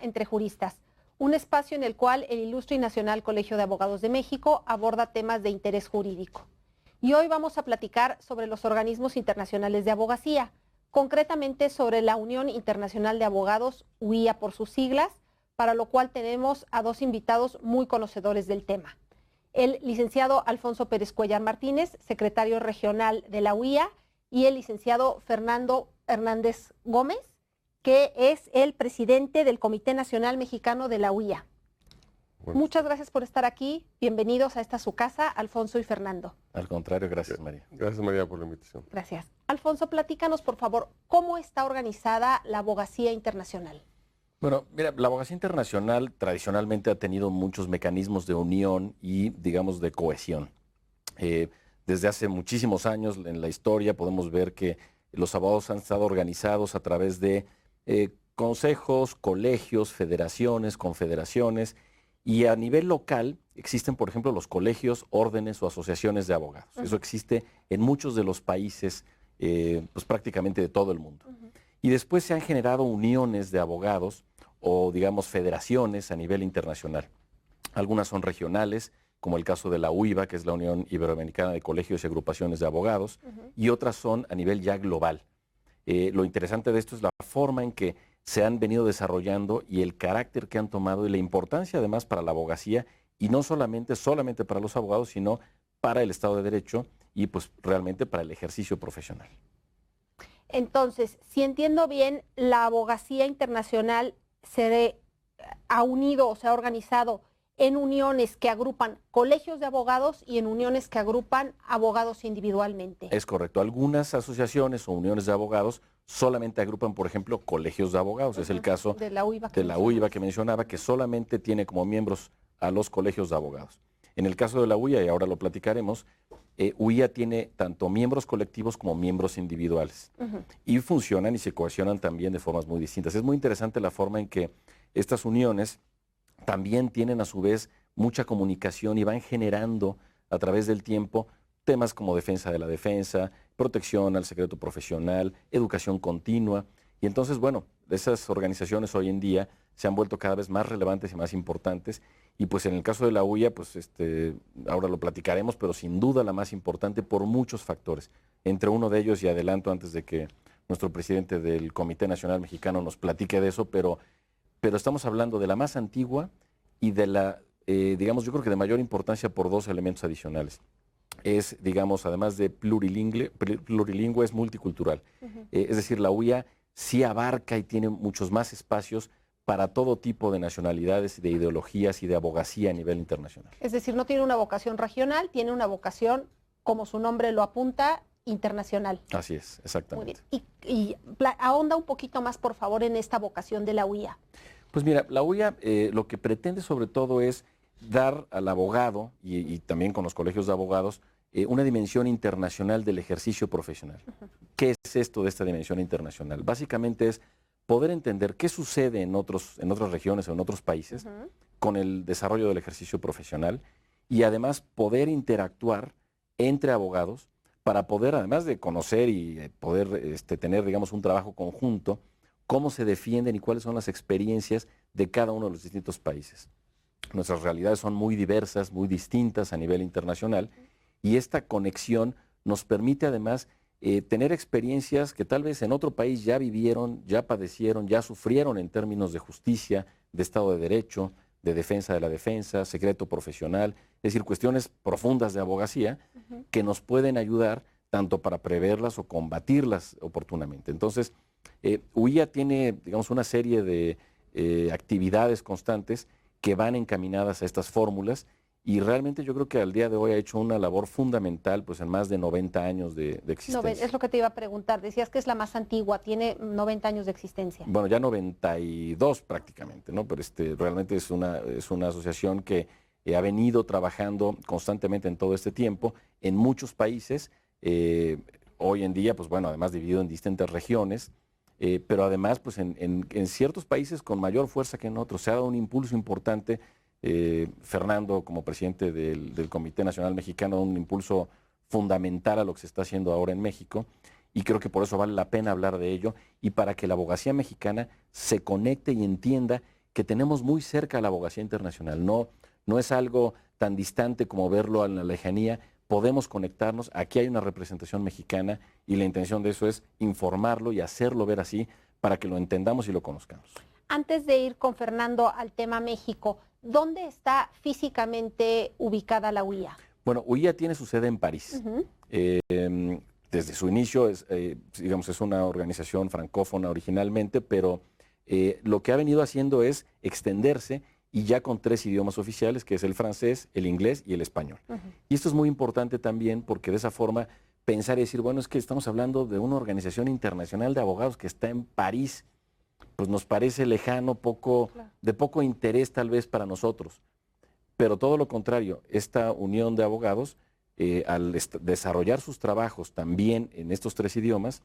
Entre Juristas, un espacio en el cual el Ilustre y Nacional Colegio de Abogados de México aborda temas de interés jurídico. Y hoy vamos a platicar sobre los organismos internacionales de abogacía, concretamente sobre la Unión Internacional de Abogados, UIA por sus siglas, para lo cual tenemos a dos invitados muy conocedores del tema. El licenciado Alfonso Pérez Cuellar Martínez, secretario regional de la UIA, y el licenciado Fernando Hernández Gómez, que es el presidente del Comité Nacional Mexicano de la UIA. Bueno. Muchas gracias por estar aquí. Bienvenidos a esta su casa, Alfonso y Fernando. Al contrario, gracias, María. Gracias, María, por la invitación. Gracias. Alfonso, platícanos, por favor, ¿cómo está organizada la abogacía internacional? Bueno, mira, la abogacía internacional tradicionalmente ha tenido muchos mecanismos de unión y, digamos, de cohesión. Desde hace muchísimos años en la historia podemos ver que los abogados han estado organizados a través de consejos, colegios, federaciones, confederaciones, y a nivel local existen, por ejemplo, los colegios, órdenes o asociaciones de abogados. Eso existe en muchos de los países, pues prácticamente de todo el mundo. Y después se han generado uniones de abogados o, digamos, federaciones a nivel internacional. Algunas son regionales, como el caso de la UIBA, que es la Unión Iberoamericana de Colegios y Agrupaciones de Abogados, y otras son a nivel ya global. Lo interesante de esto es la forma en que se han venido desarrollando y el carácter que han tomado y la importancia además para la abogacía, y no solamente para los abogados, sino para el Estado de Derecho y pues realmente para el ejercicio profesional. Entonces, si entiendo bien, la abogacía internacional se ha unido o se ha organizado en uniones que agrupan colegios de abogados y en uniones que agrupan abogados individualmente. Es correcto. Algunas asociaciones o uniones de abogados solamente agrupan, por ejemplo, colegios de abogados. Es el caso de la UIBA que mencionaba, que solamente tiene como miembros a los colegios de abogados. En el caso de la UIA, y ahora lo platicaremos, UIA tiene tanto miembros colectivos como miembros individuales. Y funcionan y se cohesionan también de formas muy distintas. Es muy interesante la forma en que estas uniones también tienen a su vez mucha comunicación y van generando a través del tiempo temas como defensa de la defensa, protección al secreto profesional, educación continua. Y entonces, bueno, esas organizaciones hoy en día se han vuelto cada vez más relevantes y más importantes. Y pues en el caso de la UIA, pues ahora lo platicaremos, pero sin duda la más importante por muchos factores. Entre uno de ellos, y adelanto antes de que nuestro presidente del Comité Nacional Mexicano nos platique de eso, pero estamos hablando de la más antigua y de la, digamos, yo creo que de mayor importancia por dos elementos adicionales. Es, digamos, además de plurilingüe, es multicultural. Es decir, la UIA sí abarca y tiene muchos más espacios para todo tipo de nacionalidades, de ideologías y de abogacía a nivel internacional. Es decir, no tiene una vocación regional, tiene una vocación, como su nombre lo apunta, internacional. Así es, exactamente. Muy bien. Y ahonda un poquito más, por favor, en esta vocación de la UIA. Pues mira, la UIA lo que pretende sobre todo es dar al abogado y también con los colegios de abogados una dimensión internacional del ejercicio profesional. ¿Qué es esto de esta dimensión internacional? Básicamente es poder entender qué sucede en otras regiones o en otros países con el desarrollo del ejercicio profesional y además poder interactuar entre abogados para poder, además de conocer y poder tener, digamos, un trabajo conjunto, cómo se defienden y cuáles son las experiencias de cada uno de los distintos países. Nuestras realidades son muy diversas, muy distintas a nivel internacional, y esta conexión nos permite además tener experiencias que tal vez en otro país ya vivieron, ya padecieron, ya sufrieron en términos de justicia, de Estado de Derecho, de defensa de la defensa, secreto profesional, es decir, cuestiones profundas de abogacía que nos pueden ayudar tanto para preverlas o combatirlas oportunamente. Entonces, UIA tiene, digamos, una serie de actividades constantes que van encaminadas a estas fórmulas y realmente yo creo que al día de hoy ha hecho una labor fundamental pues en más de 90 años de existencia. Es lo que te iba a preguntar, decías que es la más antigua, tiene 90 años de existencia. Bueno, ya 92 prácticamente, ¿no? Pero realmente es una asociación que ha venido trabajando constantemente en todo este tiempo en muchos países, hoy en día, pues bueno, además dividido en distintas regiones, pero además pues en ciertos países con mayor fuerza que en otros. Se ha dado un impulso importante. Fernando, como presidente del Comité Nacional Mexicano, da un impulso fundamental a lo que se está haciendo ahora en México, y creo que por eso vale la pena hablar de ello, y para que la abogacía mexicana se conecte y entienda que tenemos muy cerca a la abogacía internacional. No es algo tan distante como verlo en la lejanía. Podemos conectarnos. Aquí hay una representación mexicana y la intención de eso es informarlo y hacerlo ver así para que lo entendamos y lo conozcamos. Antes de ir con Fernando al tema México, ¿dónde está físicamente ubicada la UIA? Bueno, UIA tiene su sede en París. Desde su inicio, digamos, es una organización francófona originalmente, pero lo que ha venido haciendo es extenderse y ya con 3 idiomas oficiales, que es el francés, el inglés y el español. Y esto es muy importante también porque de esa forma pensar y decir, bueno, es que estamos hablando de una organización internacional de abogados que está en París, pues nos parece lejano, de poco interés tal vez para nosotros. Pero todo lo contrario, esta unión de abogados, al desarrollar sus trabajos también en estos 3 idiomas,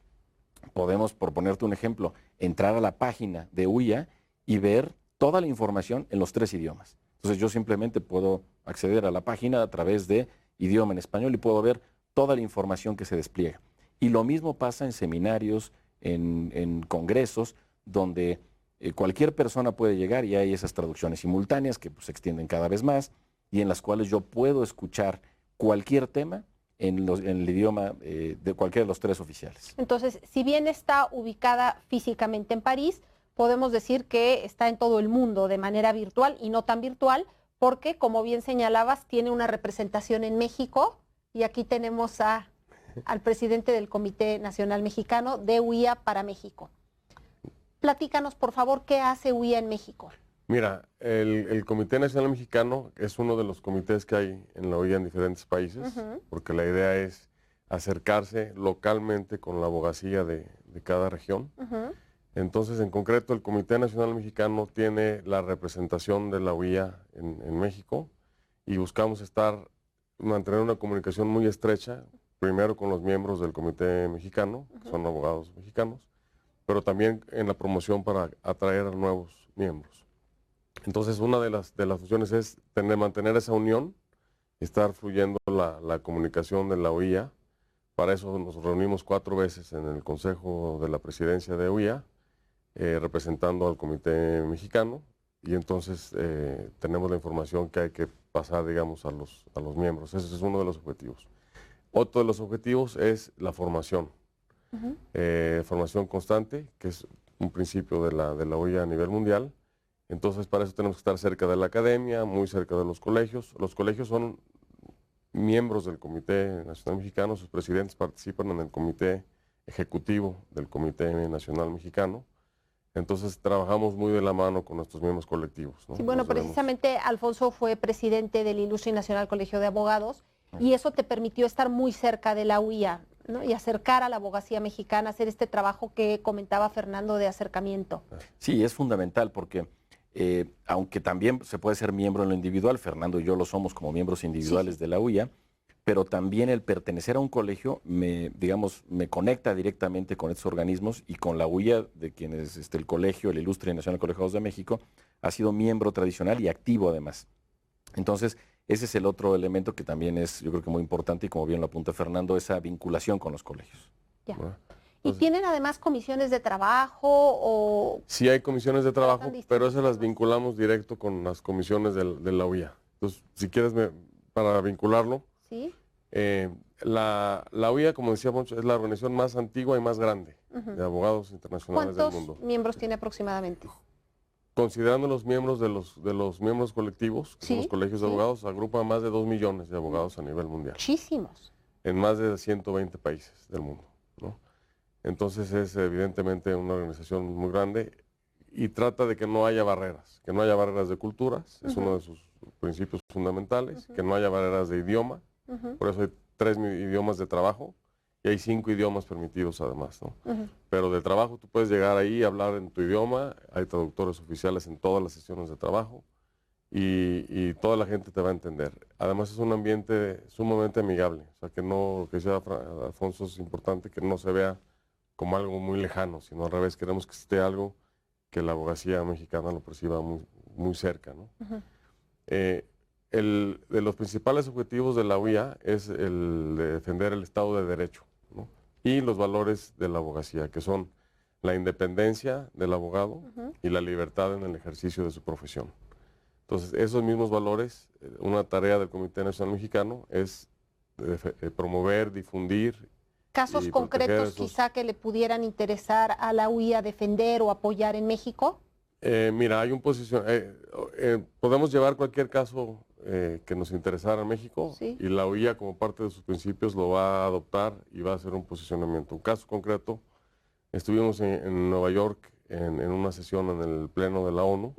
podemos, por ponerte un ejemplo, entrar a la página de UIA y ver toda la información en los 3 idiomas. Entonces yo simplemente puedo acceder a la página a través de idioma en español y puedo ver toda la información que se despliega. Y lo mismo pasa en seminarios, en congresos, donde cualquier persona puede llegar y hay esas traducciones simultáneas que pues, se extienden cada vez más y en las cuales yo puedo escuchar cualquier tema en el idioma de cualquiera de los 3 oficiales. Entonces, si bien está ubicada físicamente en París, podemos decir que está en todo el mundo de manera virtual y no tan virtual, porque, como bien señalabas, tiene una representación en México y aquí tenemos al presidente del Comité Nacional Mexicano de UIA para México. Platícanos, por favor, ¿qué hace UIA en México? Mira, el Comité Nacional Mexicano es uno de los comités que hay en la OIA en diferentes países, porque la idea es acercarse localmente con la abogacía de cada región. Entonces, en concreto, el Comité Nacional Mexicano tiene la representación de la OIA en México y buscamos mantener una comunicación muy estrecha, primero con los miembros del Comité Mexicano, que son abogados mexicanos, pero también en la promoción para atraer a nuevos miembros. Entonces, una de las funciones es mantener esa unión, estar fluyendo la comunicación de la OIA. Para eso nos reunimos 4 veces en el Consejo de la Presidencia de OIA, representando al Comité Mexicano, y entonces tenemos la información que hay que pasar, digamos, a los miembros. Ese es uno de los objetivos. Otro de los objetivos es la formación. Formación constante, que es un principio de la OIA a nivel mundial. Entonces, para eso tenemos que estar cerca de la academia, muy cerca de los colegios. Los colegios son miembros del Comité Nacional Mexicano, sus presidentes participan en el Comité Ejecutivo del Comité Nacional Mexicano. Entonces, trabajamos muy de la mano con nuestros miembros colectivos, ¿no? Sí, bueno, precisamente Alfonso fue presidente del Ilustre y Nacional Colegio de Abogados y eso te permitió estar muy cerca de la UIA, ¿no? Y acercar a la abogacía mexicana, hacer este trabajo que comentaba Fernando de acercamiento. Sí, es fundamental porque aunque también se puede ser miembro en lo individual, Fernando y yo lo somos como miembros individuales de la UIA, pero también el pertenecer a un colegio me conecta directamente con estos organismos y con la UIA, de quienes el colegio, el Ilustre y Nacional Colegio de Abogados de México, ha sido miembro tradicional y activo además. Entonces, ese es el otro elemento que también es, yo creo que muy importante y como bien lo apunta Fernando, esa vinculación con los colegios. Ya. ¿Y tienen además comisiones de trabajo o...? Sí hay comisiones de trabajo, pero esas las vinculamos directo con las comisiones de la UIA. Entonces, si quieres, para vincularlo, ¿sí? La UIA, como decía Moncho, es la organización más antigua y más grande de abogados internacionales del mundo. ¿Cuántos miembros tiene aproximadamente? Considerando los miembros de los miembros colectivos, que son los colegios de abogados, agrupa más de 2 millones de abogados a nivel mundial. Muchísimos. En más de 120 países del mundo, ¿no? Entonces es evidentemente una organización muy grande y trata de que no haya barreras de culturas, es uno de sus principios fundamentales, que no haya barreras de idioma, por eso hay 3 idiomas de trabajo y hay 5 idiomas permitidos además, ¿no? Pero de trabajo tú puedes llegar ahí y hablar en tu idioma, hay traductores oficiales en todas las sesiones de trabajo y toda la gente te va a entender. Además es un ambiente sumamente amigable, o sea que no, que sea Alfonso, es importante que no se vea como algo muy lejano, sino al revés, queremos que esté algo que la abogacía mexicana lo perciba muy, muy cerca, ¿no? De los principales objetivos de la UIA es el de defender el Estado de Derecho, ¿no? Y los valores de la abogacía, que son la independencia del abogado y la libertad en el ejercicio de su profesión. Entonces, esos mismos valores, una tarea del Comité Nacional Mexicano es promover, difundir. ¿Casos concretos quizá que le pudieran interesar a la UIA defender o apoyar en México? Mira, hay un podemos llevar cualquier caso que nos interesara en México, ¿sí? Y la UIA como parte de sus principios lo va a adoptar y va a hacer un posicionamiento. Un caso concreto, estuvimos en Nueva York en una sesión en el Pleno de la ONU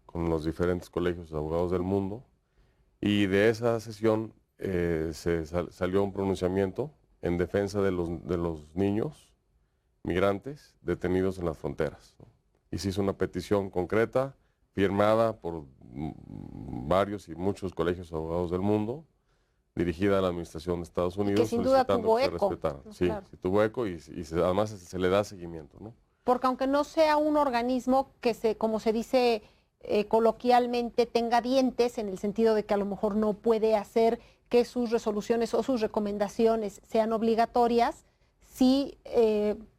con los diferentes colegios de abogados del mundo, y de esa sesión salió un pronunciamiento en defensa de los niños migrantes detenidos en las fronteras, ¿no? Y se hizo una petición concreta, firmada por varios y muchos colegios de abogados del mundo, dirigida a la Administración de Estados Unidos, que sin duda tuvo eco. Sí, claro. Sí, tuvo eco y además se le da seguimiento, ¿no? Porque aunque no sea un organismo que como se dice coloquialmente, tenga dientes, en el sentido de que a lo mejor no puede hacer que sus resoluciones o sus recomendaciones sean obligatorias, sí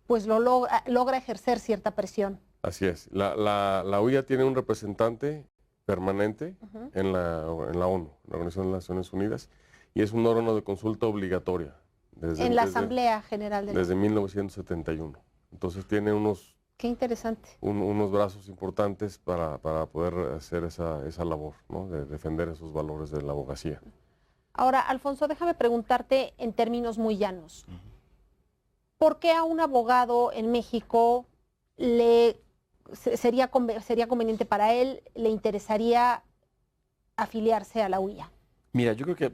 pues logra ejercer cierta presión. Así es. La UIA tiene un representante permanente en la ONU, la Organización de las Naciones Unidas, y es un órgano de consulta obligatoria. En la Asamblea General de la ONU. Desde 1971. Entonces tiene Qué interesante. unos brazos importantes para poder hacer esa labor, ¿no? De defender esos valores de la abogacía. Ahora, Alfonso, déjame preguntarte en términos muy llanos. ¿Por qué a un abogado en México sería conveniente para él, le interesaría afiliarse a la UIA? Mira, yo creo que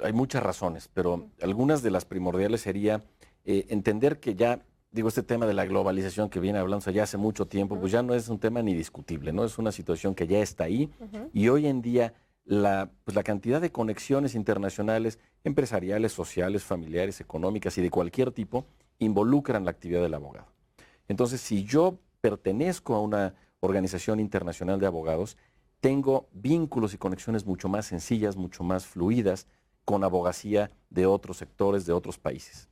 hay muchas razones, pero algunas de las primordiales sería entender que ya, digo, este tema de la globalización que viene hablando ya hace mucho tiempo, pues ya no es un tema ni discutible, ¿no? Es una situación que ya está ahí, y hoy en día la cantidad de conexiones internacionales, empresariales, sociales, familiares, económicas y de cualquier tipo, involucran la actividad del abogado. Entonces, si yo pertenezco a una organización internacional de abogados, tengo vínculos y conexiones mucho más sencillas, mucho más fluidas con abogacía de otros sectores, de otros países.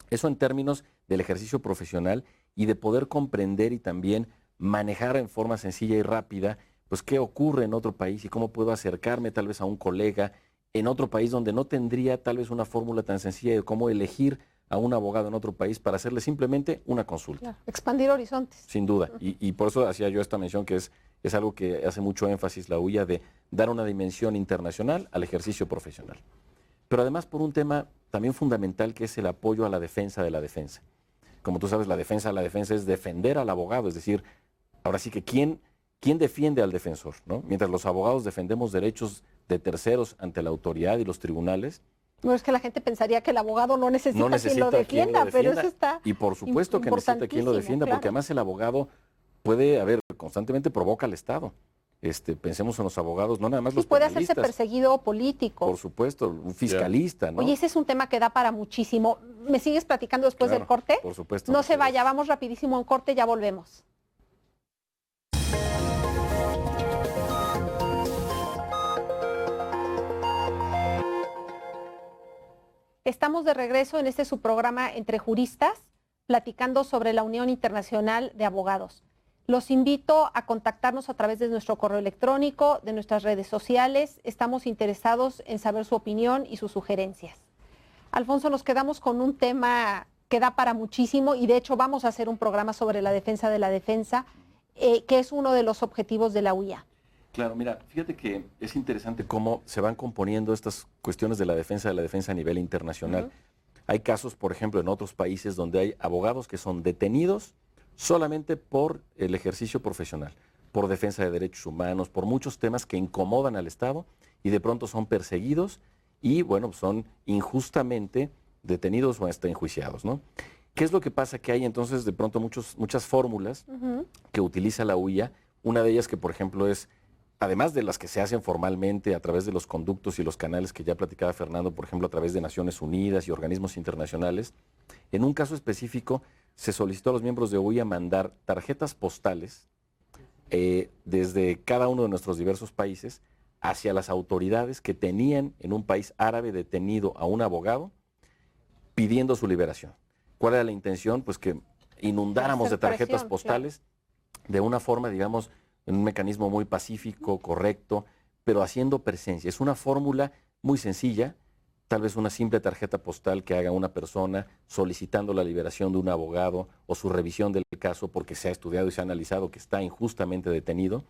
Eso en términos del ejercicio profesional y de poder comprender y también manejar en forma sencilla y rápida, pues qué ocurre en otro país y cómo puedo acercarme tal vez a un colega en otro país donde no tendría tal vez una fórmula tan sencilla de cómo elegir a un abogado en otro país para hacerle simplemente una consulta. Claro, expandir horizontes. Sin duda, y por eso hacía yo esta mención que es algo que hace mucho énfasis la UIA de dar una dimensión internacional al ejercicio profesional. Pero además por un tema también fundamental que es el apoyo a la defensa de la defensa. Como tú sabes, la defensa de la defensa es defender al abogado, es decir, ahora sí que ¿quién defiende al defensor, ¿no? Mientras los abogados defendemos derechos de terceros ante la autoridad y los tribunales. No, es que la gente pensaría que el abogado no necesita quien lo defienda, pero eso está. Y por supuesto que necesita quien lo defienda, claro. Porque además el abogado constantemente provoca al Estado. Pensemos en los abogados, no nada más los puede hacerse perseguido político. Por supuesto, un fiscalista, ¿no? Oye, ese es un tema que da para muchísimo. ¿Me sigues platicando después del corte? Por supuesto. No se vaya, vamos rapidísimo a un corte, ya volvemos. Estamos de regreso en este su programa Entre Juristas, platicando sobre la Unión Internacional de Abogados. Los invito a contactarnos a través de nuestro correo electrónico, de nuestras redes sociales. Estamos interesados en saber su opinión y sus sugerencias. Alfonso, nos quedamos con un tema que da para muchísimo y de hecho vamos a hacer un programa sobre la defensa de la defensa, que es uno de los objetivos de la UIA. Claro, mira, fíjate que es interesante cómo se van componiendo estas cuestiones de la defensa a nivel internacional. Hay casos, por ejemplo, en otros países donde hay abogados que son detenidos solamente por el ejercicio profesional, por defensa de derechos humanos, por muchos temas que incomodan al Estado y de pronto son perseguidos y, bueno, son injustamente detenidos o hasta enjuiciados, ¿no? ¿Qué es lo que pasa? Que hay entonces de pronto muchas fórmulas que utiliza la UIA. Una de ellas que, por ejemplo, es, además de las que se hacen formalmente a través de los conductos y los canales que ya platicaba Fernando, por ejemplo, a través de Naciones Unidas y organismos internacionales, en un caso específico se solicitó a los miembros de UIA mandar tarjetas postales desde cada uno de nuestros diversos países hacia las autoridades que tenían en un país árabe detenido a un abogado pidiendo su liberación. ¿Cuál era la intención? Pues que inundáramos de tarjetas presión, postales de una forma, digamos, en un mecanismo muy pacífico, correcto, pero haciendo presencia. Es una fórmula muy sencilla, tal vez una simple tarjeta postal que haga una persona solicitando la liberación de un abogado o su revisión del caso porque se ha estudiado y se ha analizado que está injustamente detenido.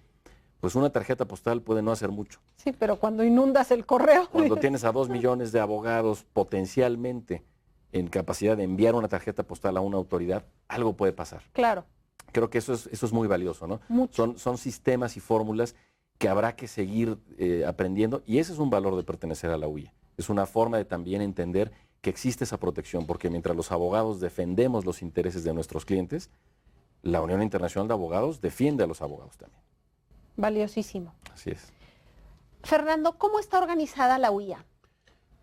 Pues una tarjeta postal puede no hacer mucho. Sí, pero cuando inundas el correo. Cuando tienes a 2 millones de abogados potencialmente en capacidad de enviar una tarjeta postal a una autoridad, algo puede pasar. Claro. Creo que eso es muy valioso, ¿no? Mucho. Son sistemas y fórmulas que habrá que seguir aprendiendo, y ese es un valor de pertenecer a la UIA. Es una forma de también entender que existe esa protección, porque mientras los abogados defendemos los intereses de nuestros clientes, la Unión Internacional de Abogados defiende a los abogados también. Valiosísimo. Así es. Fernando, ¿cómo está organizada la UIA?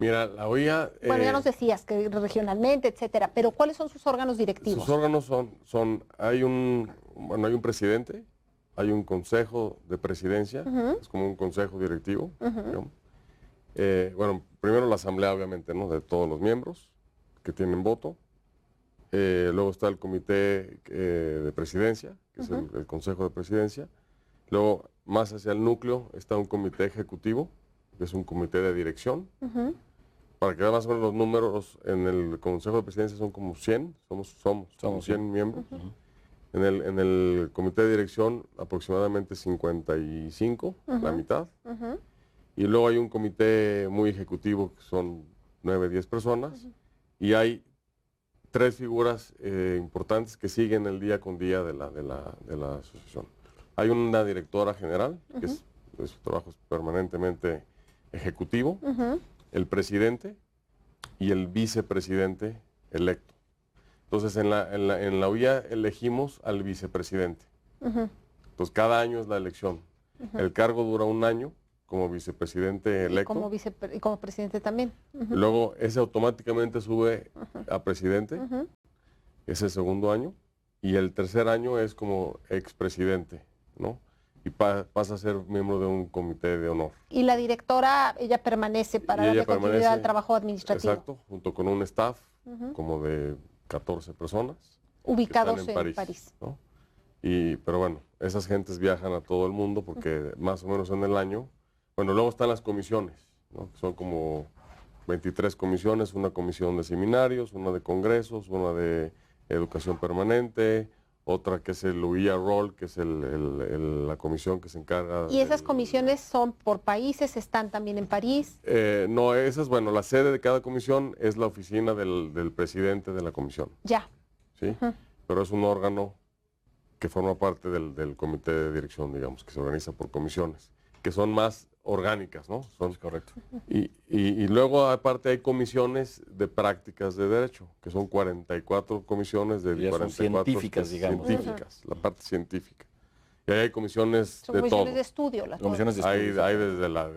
Mira, la UIA... Bueno, ya nos decías que regionalmente, etcétera, pero ¿cuáles son sus órganos directivos? Sus órganos hay un presidente, hay un consejo de presidencia, es como un consejo directivo, digamos. Primero la asamblea, obviamente, ¿no? De todos los miembros que tienen voto. Luego está el comité de presidencia, que es el consejo de presidencia. Luego, más hacia el núcleo, está un comité ejecutivo, que es un comité de dirección. Para que vean más o menos los números, en el Consejo de Presidencia son como 100, somos 100 miembros. En el Comité de Dirección aproximadamente 55, la mitad. Y luego hay un comité muy ejecutivo, que son 9, 10 personas. Y hay 3 figuras importantes que siguen el día con día de la asociación. Hay una directora general, que su trabajo es permanentemente ejecutivo, el presidente y el vicepresidente electo. Entonces, en la UIA elegimos al vicepresidente. Entonces, cada año es la elección. El cargo dura 1 año como vicepresidente electo. Y como presidente también. Luego, ese automáticamente sube a presidente. Es el 2.º año. Y el 3er año es como expresidente, ¿no? Y pasa a ser miembro de un comité de honor. Y la directora, ella permanece para darle continuidad al trabajo administrativo. Exacto, junto con un staff como de 14 personas. Ubicados en París. ¿No? Pero bueno, esas gentes viajan a todo el mundo porque más o menos en el año, luego están las comisiones, ¿no? Son como 23 comisiones, una comisión de seminarios, una de congresos, una de educación permanente, otra que es el UIA Roll, que es la comisión que se encarga... ¿Y esas comisiones son por países, están también en París? No, la sede de cada comisión es la oficina del presidente de la comisión. Ya. ¿Sí? Pero es un órgano que forma parte del comité de dirección, digamos, que se organiza por comisiones, que son más orgánicas, ¿no? Es correcto. Y luego, aparte, hay comisiones de prácticas de derecho, que son 44 comisiones de 44 científicas, digamos. Científicas, la parte científica. Y ahí hay comisiones son de comisiones todo. de estudio. Comisiones de estudio. Hay desde la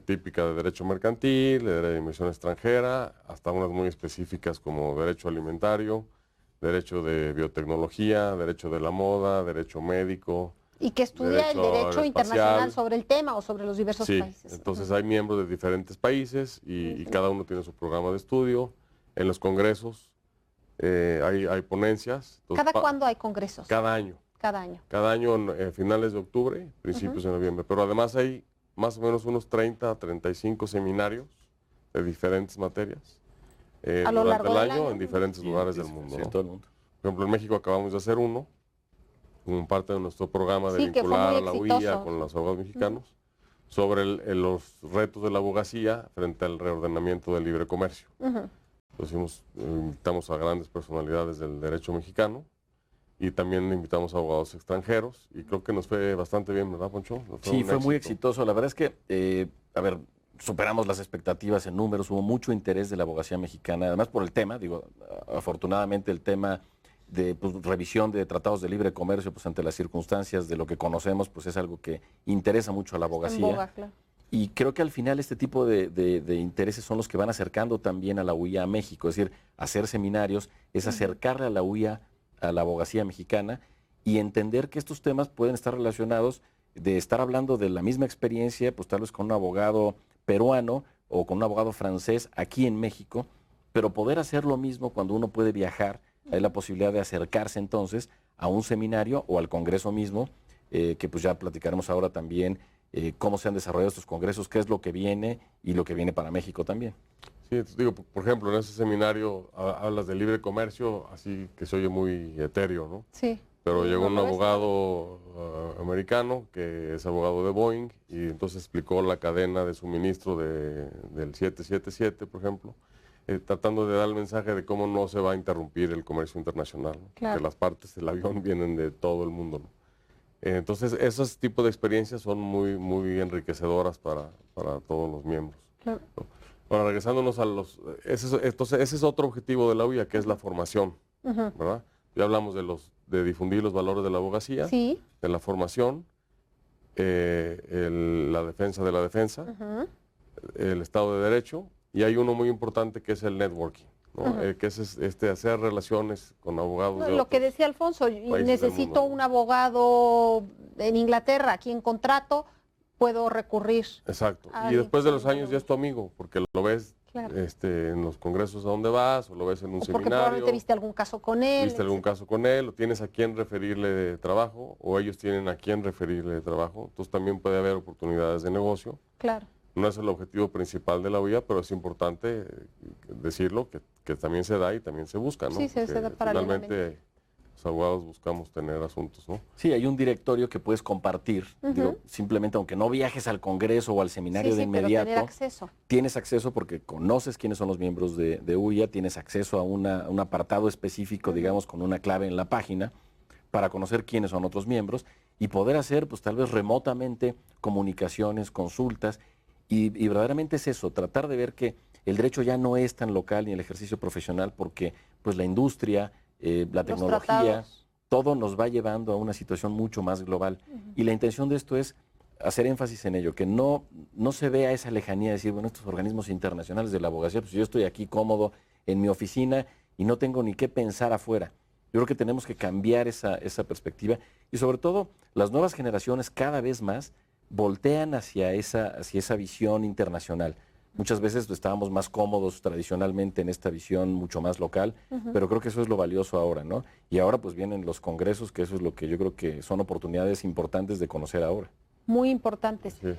típica de derecho mercantil, de inversión extranjera, hasta unas muy específicas como derecho alimentario, derecho de biotecnología, derecho de la moda, derecho médico. Y que estudia el derecho internacional sobre el tema o sobre los diversos países. Entonces hay miembros de diferentes países y cada uno tiene su programa de estudio. En los congresos hay ponencias. ¿Cada cuándo hay congresos? Cada año. Cada año. Cada año en finales de octubre, principios de noviembre. Pero además hay más o menos unos 30 a 35 seminarios de diferentes materias durante el año en diferentes lugares del mundo. ¿No? Todo el mundo. Por ejemplo, en México acabamos de hacer uno, como parte de nuestro programa de vincular a la UIA con los abogados mexicanos, sobre los retos de la abogacía frente al reordenamiento del libre comercio. Entonces invitamos a grandes personalidades del derecho mexicano y también invitamos a abogados extranjeros y creo que nos fue bastante bien, ¿verdad, Poncho? Sí, fue muy exitoso. La verdad es que, superamos las expectativas en números, hubo mucho interés de la abogacía mexicana, además por el tema, afortunadamente el tema de revisión de tratados de libre comercio, pues ante las circunstancias de lo que conocemos, pues es algo que interesa mucho a la abogacía. En boga, claro. Y creo que al final este tipo de intereses son los que van acercando también a la UIA a México, es decir, hacer seminarios, es acercarle a la UIA a la abogacía mexicana y entender que estos temas pueden estar relacionados, de estar hablando de la misma experiencia, pues tal vez con un abogado peruano o con un abogado francés aquí en México, pero poder hacer lo mismo cuando uno puede viajar hay la posibilidad de acercarse entonces a un seminario o al congreso mismo, que pues ya platicaremos ahora también cómo se han desarrollado estos congresos, qué es lo que viene y lo que viene para México también. Sí, digo, por ejemplo, en ese seminario hablas de libre comercio, así que se oye muy etéreo, ¿no? Sí. Pero Sí, llegó un no lo es. abogado americano, que es abogado de Boeing, y entonces explicó la cadena de suministro del 777, por ejemplo, tratando de dar el mensaje de cómo no se va a interrumpir el comercio internacional, ¿no? Claro. Que las partes del avión vienen de todo el mundo, ¿no? Entonces, esos tipos de experiencias son muy, muy enriquecedoras para todos los miembros. Claro. ¿No? Bueno, regresándonos a entonces ese es otro objetivo de la UIA, que es la formación, ¿verdad? Ya hablamos de difundir los valores de la abogacía, Sí. de la formación, la defensa de la defensa, el Estado de Derecho, y hay uno muy importante que es el networking, ¿no? Que es hacer relaciones con abogados de Lo que otros decía Alfonso, países del necesito mundo, ¿no? un abogado en Inglaterra, aquí en contrato, puedo recurrir. Exacto. Ah, Y después de los claro. años ya es tu amigo, porque lo ves Claro. en los congresos a donde vas, o lo ves en un O porque seminario, probablemente viste algún caso con él. viste algún caso con él, o tienes a quién referirle de trabajo, o ellos tienen a quién referirle de trabajo. Entonces también puede haber oportunidades de negocio. Claro. No es el objetivo principal de la UIA, pero es importante decirlo, que también se da y también se busca, ¿no? Sí, se Porque da paralelamente. finalmente los abogados buscamos tener asuntos, ¿no? Sí, hay un directorio que puedes compartir, digo, simplemente aunque no viajes al congreso o al seminario Sí, de sí, pero inmediato, tener acceso. tienes acceso porque conoces quiénes son los miembros de UIA, tienes acceso a un apartado específico, digamos, con una clave en la página para conocer quiénes son otros miembros y poder hacer, pues tal vez remotamente, comunicaciones, consultas, y verdaderamente es eso, tratar de ver que el derecho ya no es tan local ni el ejercicio profesional porque pues la industria, la tecnología, tratados. todo nos va llevando a una situación mucho más global. Y la intención de esto es hacer énfasis en ello, que no se vea esa lejanía de decir, bueno, estos organismos internacionales de la abogacía, pues yo estoy aquí cómodo en mi oficina y no tengo ni qué pensar afuera. Yo creo que tenemos que cambiar esa perspectiva y sobre todo las nuevas generaciones cada vez más voltean hacia esa visión internacional. Muchas veces estábamos más cómodos tradicionalmente en esta visión mucho más local, pero creo que eso es lo valioso ahora, ¿no? Y ahora pues vienen los congresos, que eso es lo que yo creo que son oportunidades importantes de conocer ahora. Muy importantes. Sí.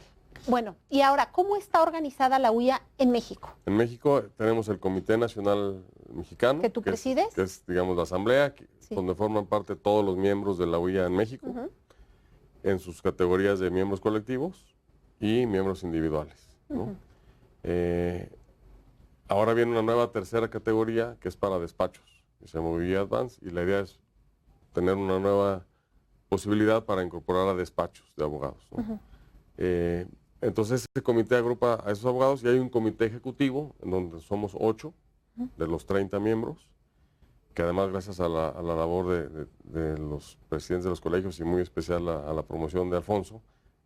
Bueno, y ahora, ¿cómo está organizada la UIA en México? En México tenemos el Comité Nacional Mexicano, ¿Que tú presides? que es, digamos, la asamblea, Sí. donde forman parte todos los miembros de la UIA en México, en sus categorías de miembros colectivos y miembros individuales, ¿no? Ahora viene una nueva tercera categoría que es para despachos, que se llama UIA Advance, y la idea es tener una nueva posibilidad para incorporar a despachos de abogados, ¿no? Entonces ese comité agrupa a esos abogados y hay un comité ejecutivo en donde somos 8 de los 30 miembros, que además gracias a la labor de los presidentes de los colegios y muy especial a la promoción de Alfonso,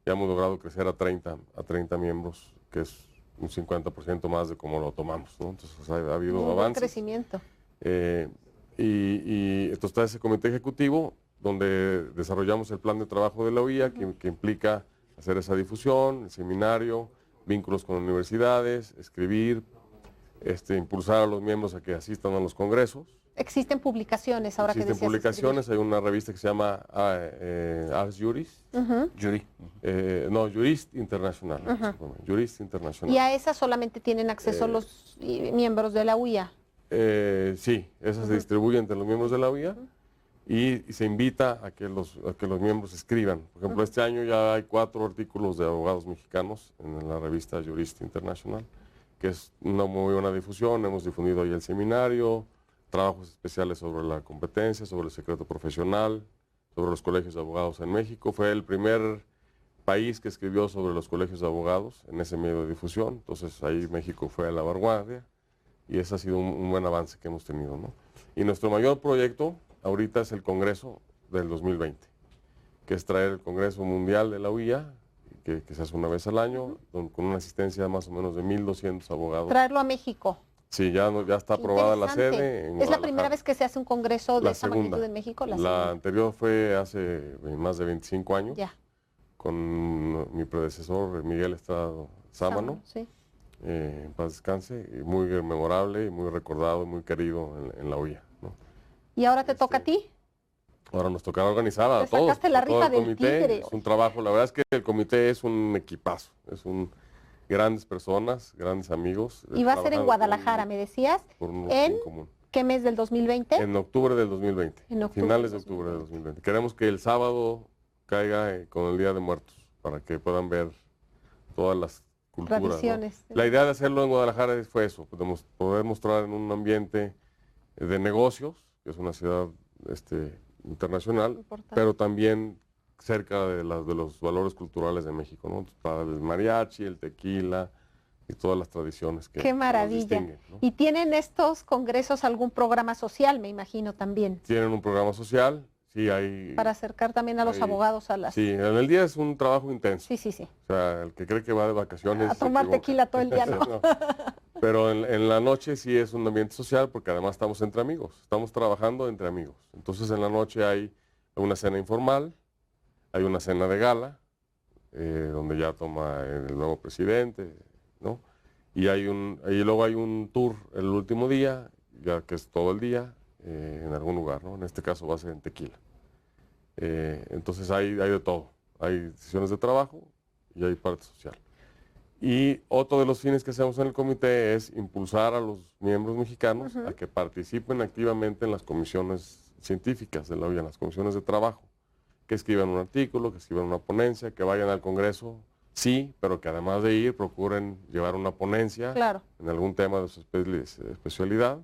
ya hemos logrado crecer a 30 miembros, que es un 50% más de como lo tomamos, ¿no? Entonces ha habido Muy buen avances. crecimiento. Y entonces está ese comité ejecutivo donde desarrollamos el plan de trabajo de la UIA que implica hacer esa difusión, el seminario, vínculos con universidades, escribir, impulsar a los miembros a que asistan a los congresos. Existen publicaciones, ahora que Existen decías publicaciones, hay una revista que se llama Ars Juris, Jury. no, Jurist Internacional, Jurist Internacional. ¿Y a esa solamente tienen acceso los miembros de la UIA? Sí, esa se distribuye entre los miembros de la UIA y se invita a que los miembros escriban. Por ejemplo, este año ya hay 4 artículos de abogados mexicanos en la revista Jurist Internacional, que es una muy buena difusión. Hemos difundido ahí el seminario, trabajos especiales sobre la competencia, sobre el secreto profesional, sobre los colegios de abogados en México. Fue el primer país que escribió sobre los colegios de abogados en ese medio de difusión. Entonces ahí México fue a la vanguardia y ese ha sido un buen avance que hemos tenido, ¿no? Y nuestro mayor proyecto ahorita es el Congreso del 2020, que es traer el Congreso Mundial de la UIA, que se hace una vez al año, con una asistencia de más o menos de 1,200 abogados. Traerlo a México. Sí, ya está Qué aprobada la interesante. sede. ¿Es la primera vez que se hace un congreso de La esa segunda. magnitud en México? La segunda. anterior fue hace más de 25 años, Ya. con mi predecesor Miguel Estrada Sámano, Sí. en paz descanse, y muy memorable y muy recordado y muy querido en la UIA, ¿no? ¿Y ahora te toca a ti? Ahora nos tocará organizar a Te todos. sacaste la a todo rifa el del comité. tigre. Es un trabajo, la verdad es que el comité es un equipazo, grandes personas, grandes amigos. Y va a ser en Guadalajara, me decías. Por un ¿En fin común. qué mes del 2020? En octubre del 2020. En octubre Finales de del octubre del 2020. Queremos que el sábado caiga con el Día de Muertos, para que puedan ver todas las culturas, ¿no? Tradiciones. La idea de hacerlo en Guadalajara fue eso, poder mostrar en un ambiente de negocios, que es una ciudad internacional, Importante. pero también cerca de los valores culturales de México, ¿no? Está el mariachi, el tequila y todas las tradiciones que ¡Qué nos maravilla! distinguen, ¿no? ¿Y tienen estos congresos algún programa social, me imagino también? Tienen un programa social, sí, hay... Para acercar también a los hay- abogados a las... Sí, en el día es un trabajo intenso. Sí, sí, sí. O sea, el que cree que va de vacaciones... A se tomar equivoca. tequila todo el día, ¿no? No. Pero en la noche sí es un ambiente social, porque además estamos entre amigos, estamos trabajando entre amigos. Entonces en la noche hay una cena informal, hay una cena de gala, donde ya toma el nuevo presidente, ¿no? Y luego hay un tour el último día, ya que es todo el día, en algún lugar, ¿no? En este caso va a ser en Tequila. Entonces hay de todo. Hay sesiones de trabajo y hay parte social. Y otro de los fines que hacemos en el comité es impulsar a los miembros mexicanos a que participen activamente en las comisiones científicas de la OIA, en las comisiones de trabajo, que escriban un artículo, que escriban una ponencia, que vayan al Congreso, sí, pero que además de ir procuren llevar una ponencia Claro. en algún tema de su especialidad,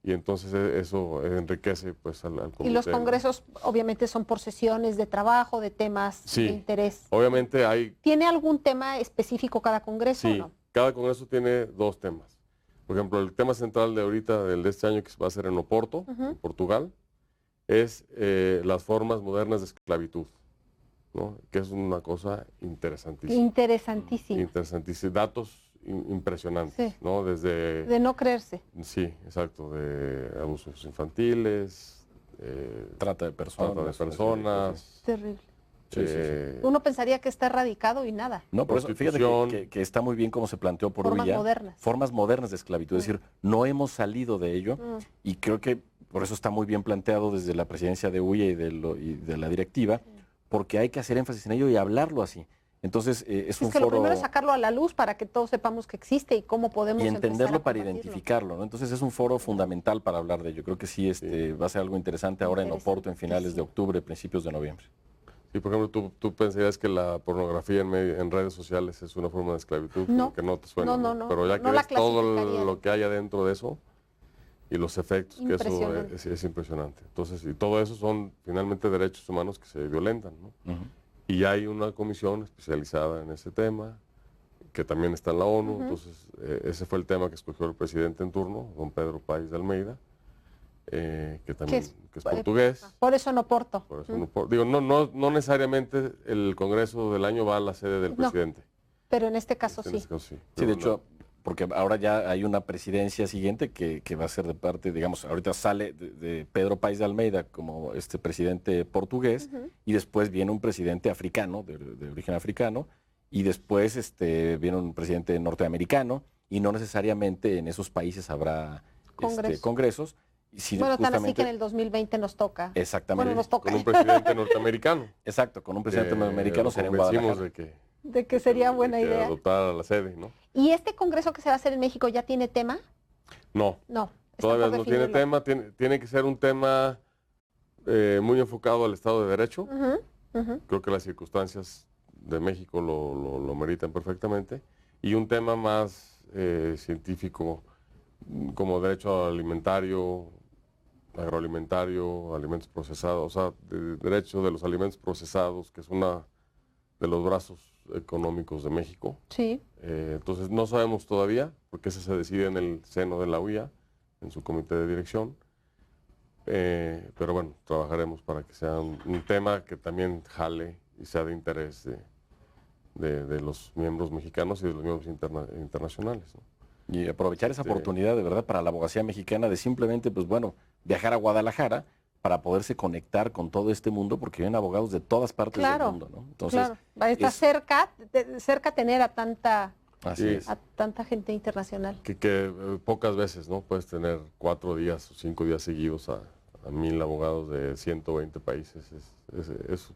y entonces eso enriquece pues al comité. Y los congresos obviamente son por sesiones de trabajo, de temas Sí. de interés. Obviamente hay... ¿Tiene algún tema específico cada congreso Sí, o no? cada congreso tiene dos temas. Por ejemplo, el tema central de ahorita, de este año, que va a ser en Oporto, en Portugal, es las formas modernas de esclavitud, ¿no? Que es una cosa interesantísima. Interesantísimo. Interesantísima. Datos impresionantes, Sí. ¿no? Desde... De no creerse. Sí, exacto, de abusos infantiles, Trata de personas. trata de personas, Terrible. Sí, sí, sí. Uno pensaría que está erradicado y nada. No, por eso, fíjate prostitución. que está muy bien como se planteó por Formas Ulla, modernas. formas modernas de esclavitud, es decir, no hemos salido de ello y creo que por eso está muy bien planteado desde la presidencia de Ulla y de la directiva, porque hay que hacer énfasis en ello y hablarlo así. Entonces, es un Es que lo foro... primero es sacarlo a la luz para que todos sepamos que existe y cómo podemos Y empezar a entenderlo para combatirlo. identificarlo, ¿no? Entonces es un foro fundamental para hablar de ello. Creo que sí, va a ser algo interesante ahora en Oporto, en finales de octubre, principios de noviembre. Y por ejemplo, tú pensarías que la pornografía en redes sociales es una forma de esclavitud, No. como que no te suena. No, Pero ya que no la ves todo clasificaría. lo que hay adentro de eso y los efectos, que eso Impresionante. es impresionante. Entonces, y todo eso son finalmente derechos humanos que se violentan, ¿no? Ujú. Y hay una comisión especializada en ese tema, que también está en la ONU. Entonces, ese fue el tema que escogió el presidente en turno, don Pedro Páez de Almeida, que también que es portugués. Por eso no Porto. Por eso no necesariamente el Congreso del año va a la sede del No, presidente. Pero en este caso En sí. este caso sí. Sí, Pero de hecho, porque ahora ya hay una presidencia siguiente que va a ser de parte, digamos, ahorita sale de Pedro Páez de Almeida como presidente portugués y después viene un presidente africano, de origen africano, y después viene un presidente norteamericano y no necesariamente en esos países habrá congresos. Bueno, tan así que en el 2020 nos toca. Exactamente. Bueno, nos toca. con un presidente norteamericano. Exacto, con un presidente norteamericano Lo será en convencimos Guadalajara. De que sería buena de que idea. adoptara la sede, ¿no? ¿Y este congreso que se va a hacer en México ya tiene tema? No, No. está todavía por no tiene definirlo. tema. Tiene que ser un tema muy enfocado al Estado de Derecho. Creo que las circunstancias de México lo meritan perfectamente. Y un tema más científico, como derecho alimentario, agroalimentario, alimentos procesados, o sea, derecho de los alimentos procesados, que es uno de los brazos económicos de México. Sí. Entonces no sabemos todavía, porque eso se decide en el seno de la UIA, en su comité de dirección. Pero bueno, trabajaremos para que sea un tema que también jale y sea de interés de los miembros mexicanos y de los miembros internacionales, ¿no? Y aprovechar esa oportunidad de verdad para la abogacía mexicana de simplemente, pues bueno, viajar a Guadalajara para poderse conectar con todo este mundo, porque vienen abogados de todas partes del mundo, ¿no? Entonces, claro. Está cerca tener a tanta así es. gente internacional. Que pocas veces, ¿no? Puedes tener 4 días o 5 días seguidos a a 1000 abogados de 120 países. Es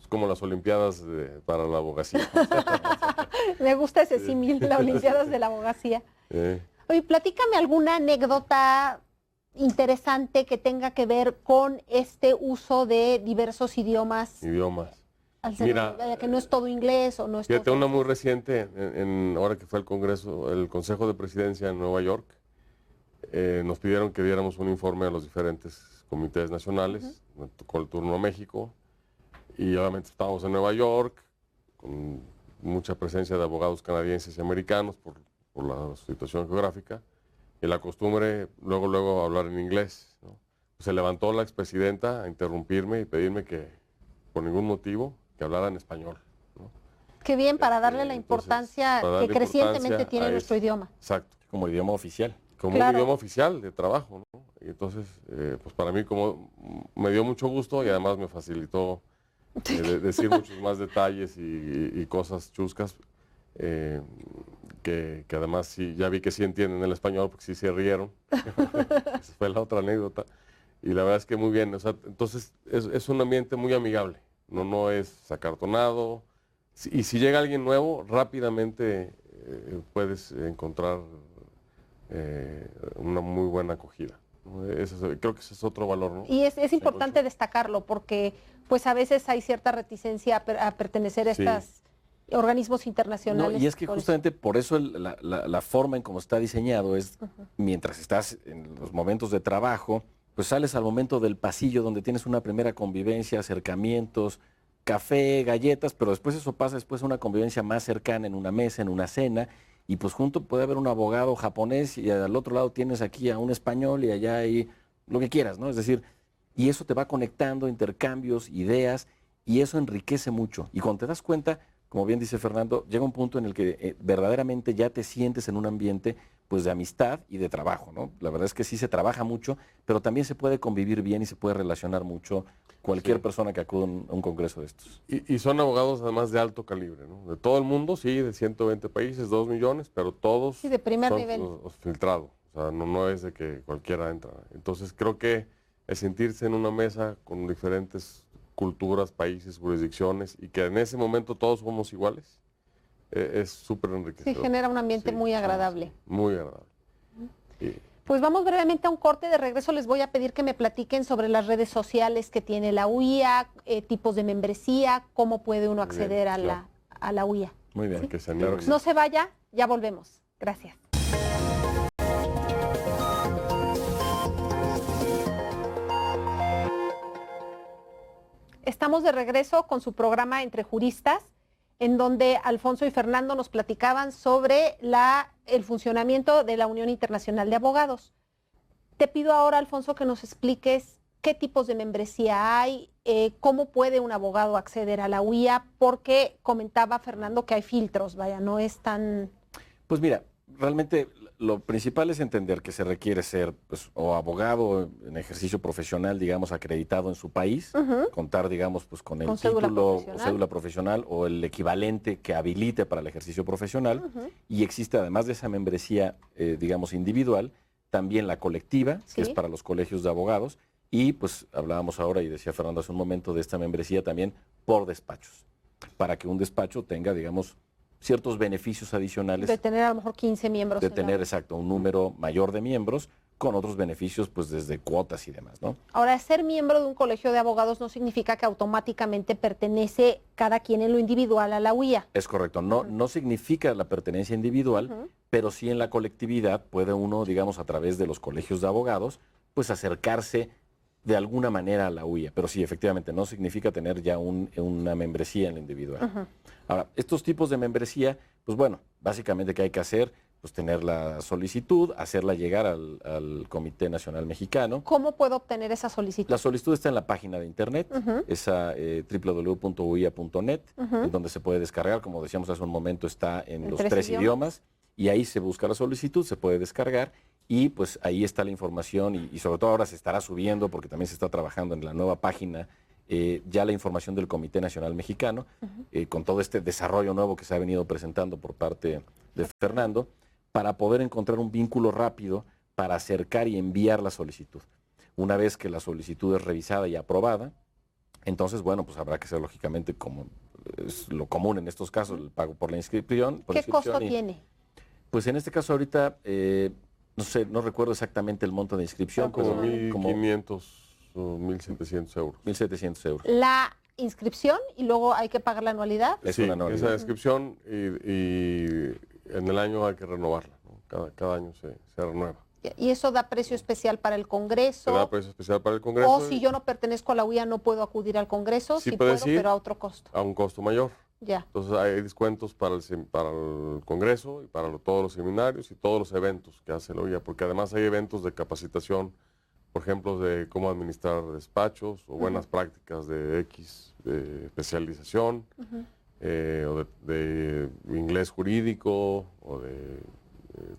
como las Olimpiadas para la abogacía. Me gusta ese símil, las Olimpiadas de la abogacía. Oye, platícame alguna anécdota interesante que tenga que ver con este uso de diversos idiomas. Mira, que no es todo inglés o no es fíjate, todo una muy reciente, ahora que fue el Consejo de Presidencia en Nueva York, nos pidieron que diéramos un informe a los diferentes comités nacionales. Me tocó el turno a México y obviamente estábamos en Nueva York con mucha presencia de abogados canadienses y americanos por la situación geográfica y la costumbre luego hablar en inglés, ¿no? Se levantó la expresidenta a interrumpirme y pedirme que por ningún motivo que hablara en español, ¿no? Qué bien, para darle la importancia que crecientemente tiene nuestro idioma. Exacto. Como idioma oficial. Como un idioma oficial de trabajo, ¿no? Y entonces, pues para mí como me dio mucho gusto y además me facilitó decir muchos más detalles y cosas chuscas que además sí, ya vi que sí entienden el español porque sí se rieron. Esa fue la otra anécdota. Y la verdad es que muy bien. O sea, entonces es un ambiente muy amigable. No es acartonado. Y si llega alguien nuevo, rápidamente puedes encontrar una muy buena acogida. Creo que ese es otro valor, ¿no? Y es importante destacarlo porque pues a veces hay cierta reticencia a pertenecer a estos organismos internacionales. No, y es que justamente por eso la forma en cómo está diseñado es, mientras estás en los momentos de trabajo, pues sales al momento del pasillo donde tienes una primera convivencia, acercamientos, café, galletas, pero después eso pasa después a una convivencia más cercana en una mesa, en una cena, y pues junto puede haber un abogado japonés y al otro lado tienes aquí a un español y allá hay lo que quieras, ¿no? Es decir, y eso te va conectando, intercambios, ideas, y eso enriquece mucho. Y cuando te das cuenta, como bien dice Fernando, llega un punto en el que verdaderamente ya te sientes en un ambiente pues de amistad y de trabajo, ¿no? La verdad es que sí se trabaja mucho, pero también se puede convivir bien y se puede relacionar mucho cualquier persona que acude a un congreso de estos. Y son abogados además de alto calibre, ¿no? De todo el mundo, sí, de 120 países, 2 millones, pero todos de primer son nivel. Filtrados. O sea, no es de que cualquiera entra. Entonces creo que el sentirse en una mesa con diferentes culturas, países, jurisdicciones y que en ese momento todos somos iguales, es súper enriquecedor. Sí, genera un ambiente muy agradable. Muy agradable. Pues vamos brevemente a un corte. De regreso les voy a pedir que me platiquen sobre las redes sociales que tiene la UIA, tipos de membresía, cómo puede uno acceder a la UIA. Muy bien, ¿Sí? que se anime. No se vaya, ya volvemos. Gracias. Estamos de regreso con su programa Entre Juristas, en donde Alfonso y Fernando nos platicaban sobre el funcionamiento de la Unión Internacional de Abogados. Te pido ahora, Alfonso, que nos expliques qué tipos de membresía hay, cómo puede un abogado acceder a la UIA, porque comentaba Fernando que hay filtros, vaya, no es tan... Pues mira, realmente lo principal es entender que se requiere ser pues, o abogado en ejercicio profesional, digamos, acreditado en su país, contar, digamos, pues con el título o cédula profesional o el equivalente que habilite para el ejercicio profesional. Y existe, además de esa membresía, digamos, individual, también la colectiva, que es para los colegios de abogados. Y pues hablábamos ahora, y decía Fernando hace un momento, de esta membresía también por despachos, para que un despacho tenga, digamos, ciertos beneficios adicionales. De tener a lo mejor 15 miembros. De tener, exacto, un número mayor de miembros con otros beneficios, pues desde cuotas y demás, ¿no? Ahora, ser miembro de un colegio de abogados no significa que automáticamente pertenece cada quien en lo individual a la UIA. Es correcto, no significa la pertenencia individual, pero sí en la colectividad puede uno, digamos, a través de los colegios de abogados, pues acercarse de alguna manera a la UIA, pero sí, efectivamente, no significa tener ya una membresía en la individual. Ahora, estos tipos de membresía, pues bueno, básicamente, ¿qué hay que hacer? Pues tener la solicitud, hacerla llegar al Comité Nacional Mexicano. ¿Cómo puedo obtener esa solicitud? La solicitud está en la página de internet, es www.uia.net, en donde se puede descargar, como decíamos hace un momento, está en los 3 idiomas, y ahí se busca la solicitud, se puede descargar, y pues ahí está la información, y sobre todo ahora se estará subiendo, porque también se está trabajando en la nueva página, ya la información del Comité Nacional Mexicano, con todo este desarrollo nuevo que se ha venido presentando por parte de Fernando, para poder encontrar un vínculo rápido para acercar y enviar la solicitud. Una vez que la solicitud es revisada y aprobada, entonces, bueno, pues habrá que hacer lógicamente, como es lo común en estos casos, el pago por la inscripción. ¿Qué costo tiene? Pues en este caso ahorita, no sé, no recuerdo exactamente el monto de inscripción. Como pero 1.500 o 1.700 euros. 1.700 euros. La inscripción y luego hay que pagar la anualidad. Es Sí, una anualidad. esa inscripción y en el año hay que renovarla, ¿no? Cada año se renueva. Y eso da precio especial para el Congreso. Se da precio especial para el Congreso. O si yo no pertenezco a la UIA no puedo acudir al Congreso, Sí sí puedes puedo, ir pero a otro costo. a un costo mayor. Ya. Entonces hay descuentos para el Congreso y para todos los seminarios y todos los eventos que hace la UIA, porque además hay eventos de capacitación, por ejemplo, de cómo administrar despachos o buenas prácticas de especialización, o de inglés jurídico o de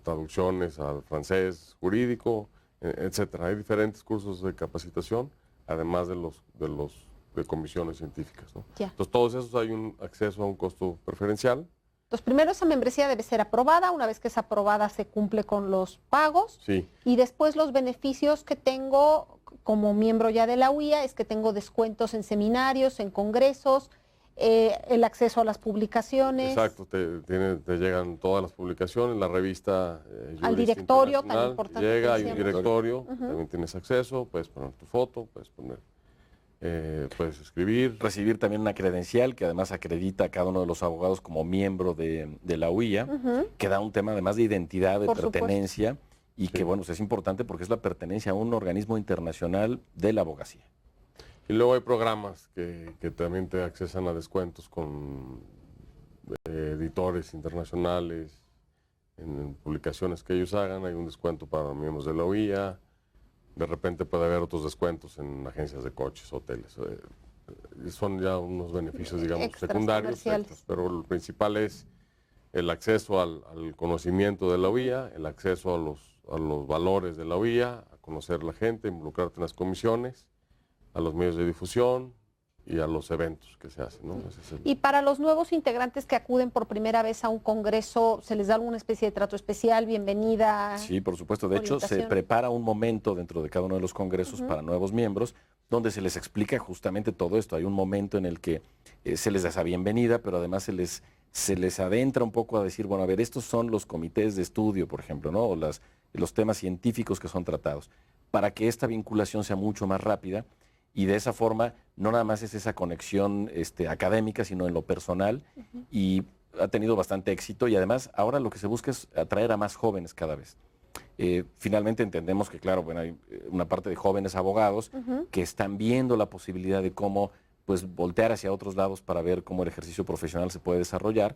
traducciones al francés jurídico, etcétera. Hay diferentes cursos de capacitación, además de comisiones científicas, ¿no? Ya. Entonces, todos esos hay un acceso a un costo preferencial. Entonces, primero esa membresía debe ser aprobada. Una vez que es aprobada, se cumple con los pagos. Sí. Y después los beneficios que tengo como miembro ya de la UIA es que tengo descuentos en seminarios, en congresos, el acceso a las publicaciones. Exacto, te llegan todas las publicaciones, la revista Al Jurista directorio, tan Internacional, importante llega, que hay un decíamos. directorio, también tienes acceso, puedes poner tu foto, puedes escribir. Recibir también una credencial que además acredita a cada uno de los abogados como miembro de la UIA, que da un tema además de identidad, de Por pertenencia, y que bueno, pues es importante porque es la pertenencia a un organismo internacional de la abogacía. Y luego hay programas que también te accesan a descuentos con editores internacionales, en publicaciones que ellos hagan, hay un descuento para miembros de la UIA. De repente puede haber otros descuentos en agencias de coches, hoteles. Son ya unos beneficios, digamos, Extras secundarios, comerciales. extras, pero lo principal es el acceso al conocimiento de la UIA, el acceso a los valores de la UIA, a conocer la gente, involucrarte en las comisiones, a los medios de difusión y a los eventos que se hacen, ¿no? Ese es Y para los nuevos integrantes que acuden por primera vez a un congreso, ¿se les da alguna especie de trato especial, bienvenida? Sí, por supuesto. De hecho, se orientación. prepara un momento dentro de cada uno de los congresos para nuevos miembros, donde se les explica justamente todo esto. Hay un momento en el que se les da esa bienvenida, pero además se les adentra un poco a decir, bueno, a ver, estos son los comités de estudio, por ejemplo, ¿no? O los temas científicos que son tratados, para que esta vinculación sea mucho más rápida. Y de esa forma, no nada más es esa conexión académica, sino en lo personal, y ha tenido bastante éxito. Y además, ahora lo que se busca es atraer a más jóvenes cada vez. Finalmente entendemos que, claro, bueno, hay una parte de jóvenes abogados que están viendo la posibilidad de cómo pues, voltear hacia otros lados para ver cómo el ejercicio profesional se puede desarrollar.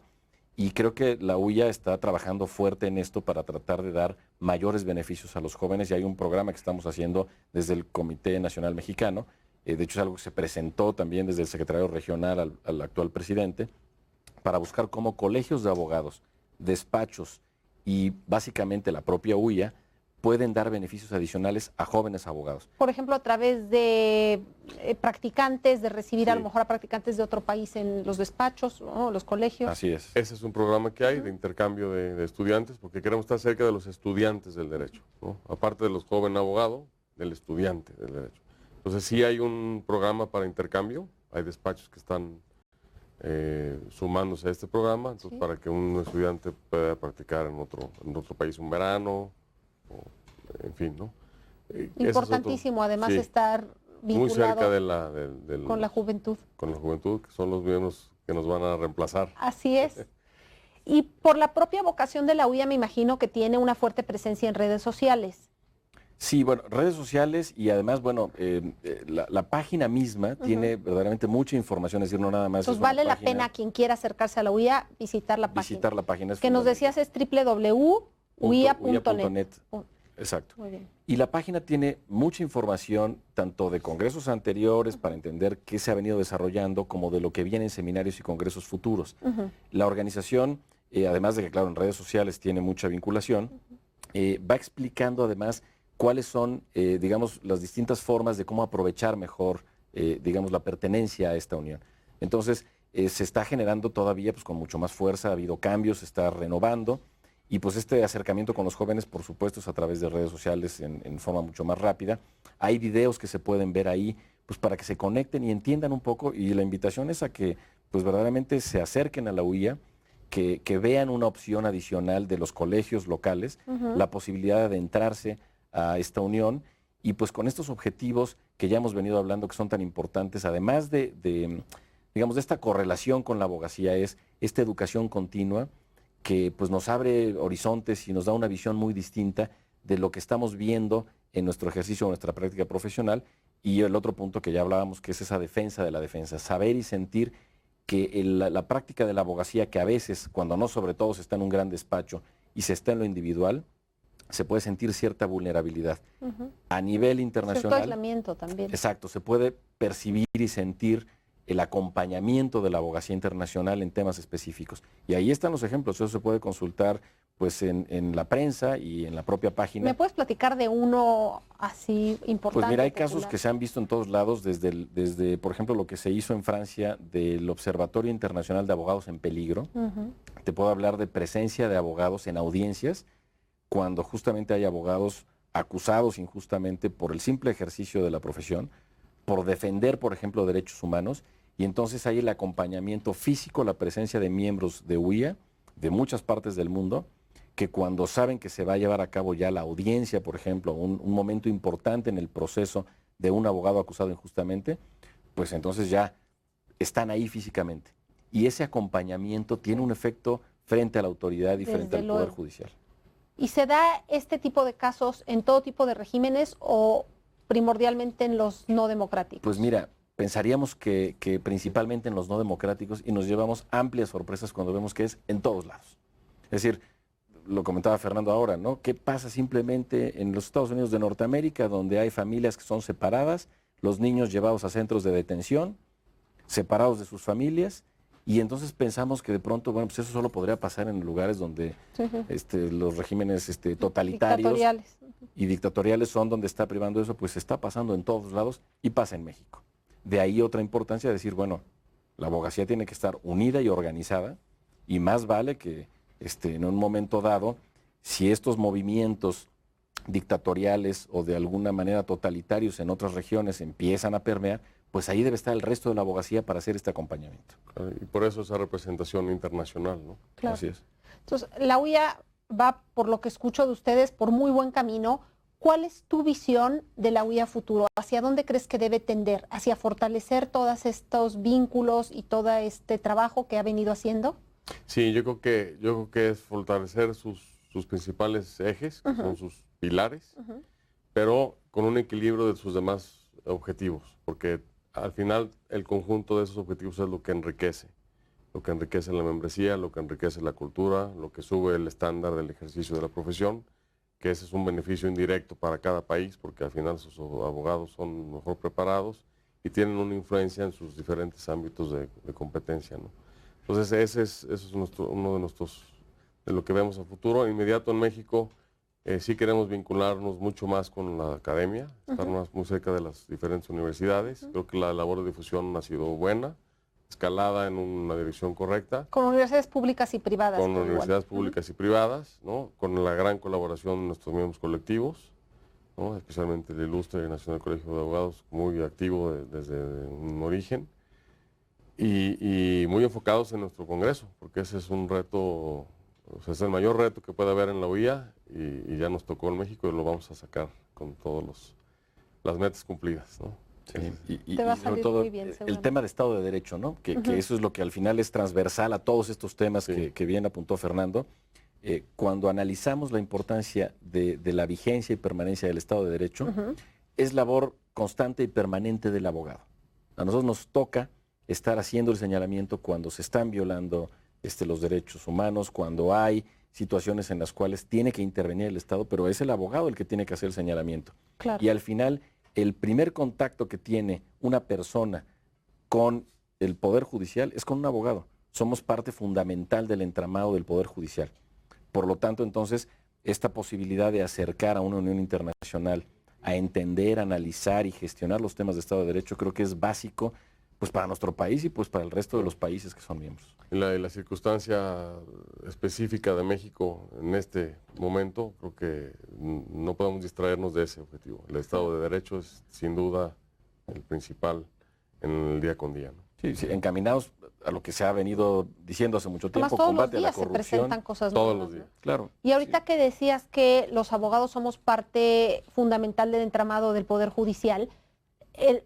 Y creo que la UIA está trabajando fuerte en esto para tratar de dar mayores beneficios a los jóvenes. Y hay un programa que estamos haciendo desde el Comité Nacional Mexicano. De hecho, es algo que se presentó también desde el secretario regional al actual presidente, para buscar cómo colegios de abogados, despachos y básicamente la propia UIA pueden dar beneficios adicionales a jóvenes abogados. Por ejemplo, a través de practicantes, de recibir a lo Sí. mejor a practicantes de otro país en los despachos, ¿no? Los colegios. Así es. Ese es un programa que hay de intercambio de estudiantes, porque queremos estar cerca de los estudiantes del derecho, ¿no? Aparte de los jóvenes abogados, del estudiante del derecho. Entonces sí hay un programa para intercambio, hay despachos que están sumándose a este programa, entonces para que un estudiante pueda practicar en otro país un verano, en fin, ¿no? Ese es Importantísimo, además sí, estar muy cerca vinculado de con la juventud. con la juventud, que son los miembros que nos van a reemplazar. Así es. Y por la propia vocación de la UIA me imagino que tiene una fuerte presencia en redes sociales. Sí, bueno, redes sociales y además, bueno, la página misma tiene verdaderamente mucha información, es decir, no nada más. Entonces es una vale la página, pena quien quiera acercarse a la UIA visitar la página. visitar la página. Es Que nos fundamental. decías es www.uia.net. Exacto. Muy bien. Y la página tiene mucha información, tanto de congresos anteriores para entender qué se ha venido desarrollando, como de lo que viene en seminarios y congresos futuros. La organización, además de que, claro, en redes sociales tiene mucha vinculación, va explicando además cuáles son, digamos, las distintas formas de cómo aprovechar mejor, digamos, la pertenencia a esta unión. Entonces, se está generando todavía pues, con mucho más fuerza, ha habido cambios, se está renovando, Y pues este acercamiento con los jóvenes, por supuesto, es a través de redes sociales en forma mucho más rápida. Hay videos que se pueden ver ahí, pues para que se conecten y entiendan un poco. Y la invitación es a que pues verdaderamente se acerquen a la UIA, que vean una opción adicional de los colegios locales, la posibilidad de adentrarse a esta unión y pues con estos objetivos que ya hemos venido hablando que son tan importantes, además digamos, de esta correlación con la abogacía, es esta educación continua que pues nos abre horizontes y nos da una visión muy distinta de lo que estamos viendo en nuestro ejercicio, en nuestra práctica profesional. Y el otro punto que ya hablábamos, que es esa defensa de la defensa, saber y sentir que la práctica de la abogacía, que a veces, cuando no sobre todo se está en un gran despacho y se está en lo individual, se puede sentir cierta vulnerabilidad. A nivel internacional... Cierto aislamiento también. Exacto, se puede percibir y sentir el acompañamiento de la abogacía internacional en temas específicos. Y ahí están los ejemplos, eso se puede consultar pues en la prensa y en la propia página. ¿Me puedes platicar de uno así importante? Pues mira, hay popular? casos que se han visto en todos lados, desde por ejemplo, lo que se hizo en Francia del Observatorio Internacional de Abogados en Peligro. Te puedo hablar de presencia de abogados en audiencias, cuando justamente hay abogados acusados injustamente por el simple ejercicio de la profesión, por defender, por ejemplo, derechos humanos, y entonces hay el acompañamiento físico, la presencia de miembros de UIA, de muchas partes del mundo, que cuando saben que se va a llevar a cabo ya la audiencia, por ejemplo, un momento importante en el proceso de un abogado acusado injustamente, pues entonces ya están ahí físicamente. Y ese acompañamiento tiene un efecto frente a la autoridad y frente al Poder Judicial. ¿Y se da este tipo de casos en todo tipo de regímenes o primordialmente en los no democráticos? Pues mira, pensaríamos que principalmente en los no democráticos, y nos llevamos amplias sorpresas cuando vemos que es en todos lados. Es decir, lo comentaba Fernando ahora, ¿no? ¿Qué pasa simplemente en los Estados Unidos de Norteamérica, donde hay familias que son separadas, los niños llevados a centros de detención, separados de sus familias, y entonces pensamos que de pronto, bueno, pues eso solo podría pasar en lugares donde los regímenes totalitarios y dictatoriales son donde está privando eso, pues está pasando en todos lados y pasa en México. De ahí otra importancia de decir, bueno, la abogacía tiene que estar unida y organizada, y más vale que en un momento dado, si estos movimientos dictatoriales o de alguna manera totalitarios en otras regiones empiezan a permear, pues ahí debe estar el resto de la abogacía para hacer este acompañamiento. Y por eso esa representación internacional, ¿no? Claro. Así es. Entonces, la UIA va, por lo que escucho de ustedes, por muy buen camino. ¿Cuál es tu visión de la UIA futuro? ¿Hacia dónde crees que debe tender? ¿Hacia fortalecer todos estos vínculos y todo este trabajo que ha venido haciendo? Sí, yo creo que es fortalecer sus principales ejes, que son sus pilares, pero con un equilibrio de sus demás objetivos, porque al final el conjunto de esos objetivos es lo que enriquece la membresía, lo que enriquece la cultura, lo que sube el estándar del ejercicio de la profesión, que ese es un beneficio indirecto para cada país, porque al final sus abogados son mejor preparados y tienen una influencia en sus diferentes ámbitos de competencia, ¿no? Entonces ese es uno de lo que vemos a futuro. Inmediato en México sí queremos vincularnos mucho más con la academia, estar muy cerca de las diferentes universidades. Creo que la labor de difusión ha sido buena, escalada en una dirección correcta. Con universidades públicas y privadas. Con universidades públicas y privadas, ¿no? Con la gran colaboración de nuestros miembros colectivos, ¿no? Especialmente el Ilustre Nacional Colegio de Abogados, muy activo desde un origen. Y muy enfocados en nuestro Congreso, porque ese es un reto, o sea, es el mayor reto que puede haber en la UIA, y ya nos tocó en México y lo vamos a sacar con todas las metas cumplidas, ¿no? Sí. Y sobre todo el tema de Estado de Derecho, ¿no? Que eso es lo que al final es transversal a todos estos temas que bien apuntó Fernando. Cuando analizamos la importancia de la vigencia y permanencia del Estado de Derecho, es labor constante y permanente del abogado. A nosotros nos toca estar haciendo el señalamiento cuando se están violando los derechos humanos, cuando hay situaciones en las cuales tiene que intervenir el Estado, pero es el abogado el que tiene que hacer el señalamiento. Claro. Y al final, el primer contacto que tiene una persona con el Poder Judicial es con un abogado. Somos parte fundamental del entramado del Poder Judicial. Por lo tanto, entonces, esta posibilidad de acercar a una unión internacional a entender, analizar y gestionar los temas de Estado de Derecho, creo que es básico pues para nuestro país y pues para el resto de los países que son miembros. Y la circunstancia específica de México en este momento, creo que no podemos distraernos de ese objetivo. El Estado de Derecho es sin duda el principal en el día con día, ¿no? Sí, sí, encaminados a lo que se ha venido diciendo hace mucho tiempo, Además, todos combate a los la días se corrupción. presentan cosas Todos nuevas, los días. ¿no? Claro. Y ahorita sí. que decías que los abogados somos parte fundamental del entramado del Poder Judicial,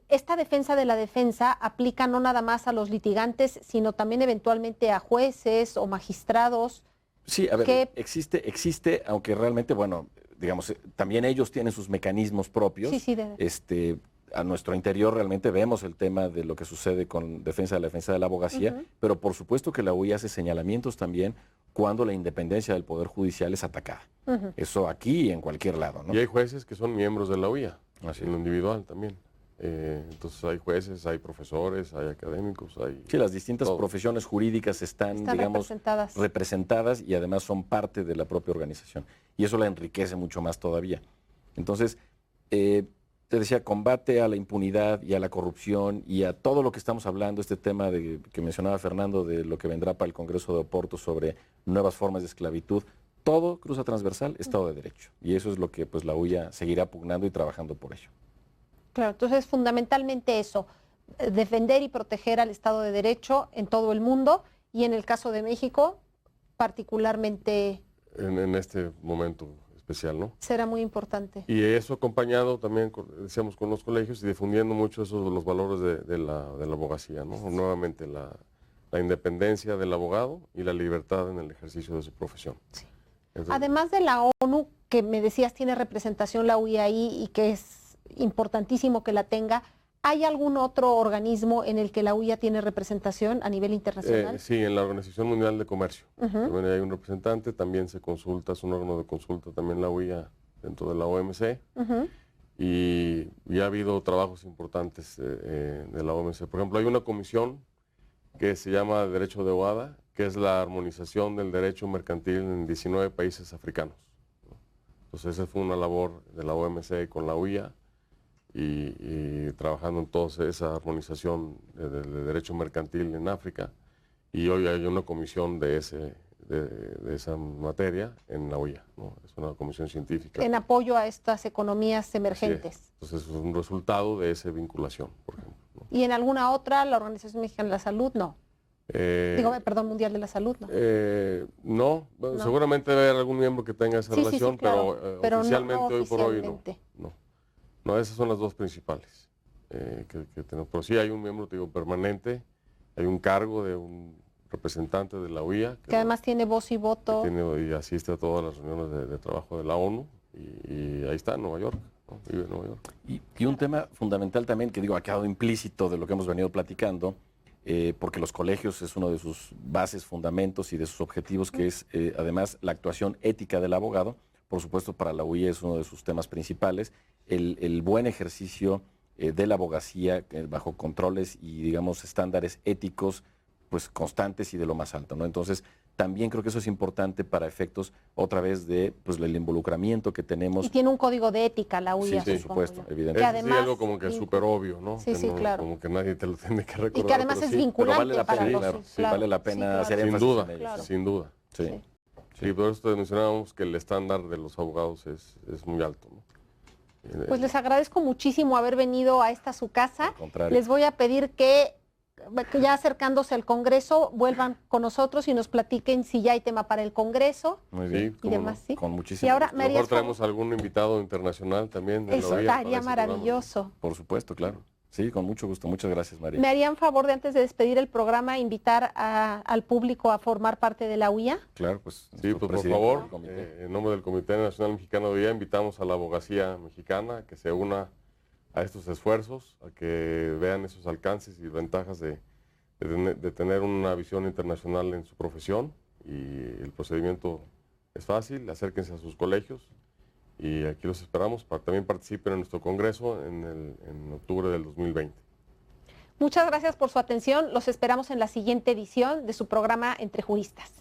esta defensa de la defensa aplica no nada más a los litigantes, sino también eventualmente a jueces o magistrados. Sí, a ver, que existe, aunque realmente, bueno, digamos, también ellos tienen sus mecanismos propios. Sí, sí, A nuestro interior realmente vemos el tema de lo que sucede con defensa de la abogacía, pero por supuesto que la UIA hace señalamientos también cuando la independencia del Poder Judicial es atacada. Eso aquí y en cualquier lado, ¿no? Y hay jueces que son miembros de la UIA, Así en lo individual también. Entonces hay jueces, hay profesores, hay académicos, hay... Sí, las distintas todo. profesiones jurídicas están digamos, representadas y además son parte de la propia organización. Y eso la enriquece mucho más todavía. Entonces, te decía, combate a la impunidad y a la corrupción y a todo lo que estamos hablando, este tema que mencionaba Fernando, de lo que vendrá para el Congreso de Oporto sobre nuevas formas de esclavitud, todo cruza transversal, Estado de Derecho. Y eso es lo que pues, la UIA seguirá pugnando y trabajando por ello. Claro, entonces fundamentalmente eso, defender y proteger al Estado de Derecho en todo el mundo y en el caso de México, particularmente... En este momento especial, ¿no? Será muy importante. Y eso acompañado también, decíamos, con los colegios y difundiendo mucho esos los valores de la abogacía, ¿no? Nuevamente la independencia del abogado y la libertad en el ejercicio de su profesión. Sí. Entonces, Además de la ONU, que me decías tiene representación la UIA ahí y que es importantísimo que la tenga, ¿hay algún otro organismo en el que la UIA tiene representación a nivel internacional? Sí, en la Organización Mundial de Comercio. También hay un representante, también se consulta, es un órgano de consulta también la UIA dentro de la OMC. Y ha habido trabajos importantes de la OMC. Por ejemplo, hay una comisión que se llama Derecho de OHADA, que es la armonización del derecho mercantil en 19 países africanos, ¿no? Entonces esa fue una labor de la OMC con la UIA y trabajando en toda esa armonización de derecho mercantil en África. Y hoy hay una comisión de esa materia en la UIA, ¿no? Es una comisión científica. En apoyo a estas economías emergentes. Entonces es un resultado de esa vinculación, por ejemplo, ¿no? ¿Y en alguna otra, la Organización Mexicana de la Salud? No. Perdón, Mundial de la Salud, ¿no? No, bueno, seguramente debe haber algún miembro que tenga esa relación, claro, pero oficialmente no hoy por hoy oficialmente. No, esas son las dos principales que tenemos. Pero sí hay un miembro, te digo, permanente, hay un cargo de un representante de la UIA. Que además tiene voz y voto. Y asiste a todas las reuniones de trabajo de la ONU y ahí está, en Nueva York, ¿no? Vive en Nueva York. Y un tema fundamental también, que digo, ha quedado implícito de lo que hemos venido platicando, porque los colegios es uno de sus bases, fundamentos y de sus objetivos, que es además la actuación ética del abogado. Por supuesto, para la UIA es uno de sus temas principales, el buen ejercicio de la abogacía bajo controles y, digamos, estándares éticos pues constantes y de lo más alto, ¿no? Entonces, también creo que eso es importante para efectos, otra vez, de pues el involucramiento que tenemos. Y tiene un código de ética la UIA, sí, por supuesto, evidentemente. Que además, sí, algo como que súper obvio, ¿no? Sí, sí, claro. Como que nadie te lo tiene que recordar. Y que además es vinculante vale la pena, para los... claro, sí, vale la pena hacer sin énfasis duda, en ello. Claro. sin duda. Sí. Sí, por eso mencionábamos que el estándar de los abogados es muy alto, ¿no? Pues les agradezco muchísimo haber venido a esta su casa. Al contrario. Les voy a pedir que ya acercándose al Congreso vuelvan con nosotros y nos platiquen si ya hay tema para el Congreso. Muy bien. Y demás, no. ¿sí? Con muchísimo Y ahora, gusto. A lo mejor traemos algún invitado internacional también. De Eso la OIA para estaría ese programa. maravilloso. Por supuesto, claro. Sí, con mucho gusto. Muchas gracias, María. ¿Me harían favor de, antes de despedir el programa, invitar al público a formar parte de la UIA? Claro, pues. Sí, nuestro pues por presidente favor, del comité. en nombre del Comité Nacional Mexicano de OIA, invitamos a la abogacía mexicana a que se una a estos esfuerzos, a que vean esos alcances y ventajas de tener una visión internacional en su profesión. Y el procedimiento es fácil, acérquense a sus colegios y aquí los esperamos para que también participen en nuestro congreso en octubre del 2020. Muchas gracias por su atención. Los esperamos en la siguiente edición de su programa Entre Juristas.